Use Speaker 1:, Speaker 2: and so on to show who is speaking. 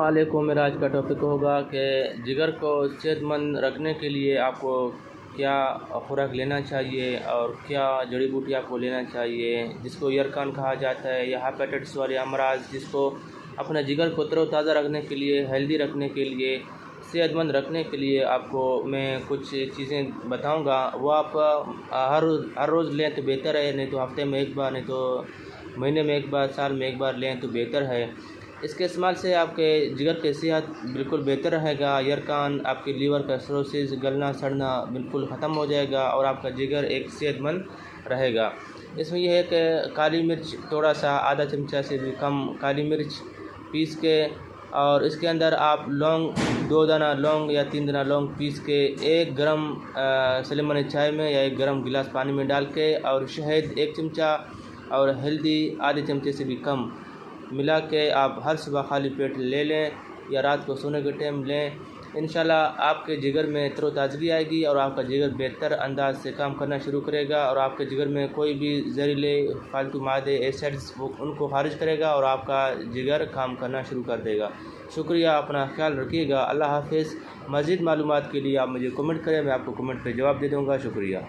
Speaker 1: अस्सलामुअलैकुम। मेरा आज का टॉपिक होगा कि जिगर को सेहतमंद रखने के लिए आपको क्या खुराक लेना चाहिए और क्या जड़ी बूटी आपको लेना चाहिए, जिसको यरकान कहा जाता है या हेपेटाइटिस वाले अमराज, जिसको अपने जिगर को तरोताज़ा रखने के लिए, हेल्दी रखने के लिए, सेहतमंद रखने के लिए आपको मैं कुछ चीज़ें बताऊंगा। वो आप हर रोज़ लें तो बेहतर है, नहीं तो हफ्ते में एक बार, नहीं तो महीने में एक बार, साल में एक बार लें तो बेहतर है। इसके इस्तेमाल से आपके जिगर की सेहत बिल्कुल बेहतर रहेगा। यरकान, आपके लीवर का सिरोसिस, गलना सड़ना बिल्कुल ख़त्म हो जाएगा और आपका जिगर एक सेहतमंद रहेगा। इसमें यह है कि काली मिर्च थोड़ा सा आधा चमचा से भी कम काली मिर्च पीस के, और इसके अंदर आप लौंग 2 दाना लौंग या 3 दाना लौंग पीस के 1 ग्राम सलेमन चाय में या 1 ग्राम गिलास पानी में डाल के, और शहद 1 चमचा और हल्दी आधे चमचे से भी कम मिला के आप हर सुबह खाली पेट ले लें या रात को सोने के टाइम लें। इंशाल्लाह आपके जिगर में तरोताज़गी आएगी और आपका जिगर बेहतर अंदाज से काम करना शुरू करेगा और आपके जिगर में कोई भी जहरीले फालतू मादे एसिड्स उनको खारिज करेगा और आपका जिगर काम करना शुरू कर देगा। शुक्रिया, अपना ख्याल रखिएगा। अल्लाह हाफ़िज़। मज़ीद मालूमात के लिए आप मुझे कमेंट करें, मैं आपको कमेंट पे जवाब दे दूँगा। शुक्रिया।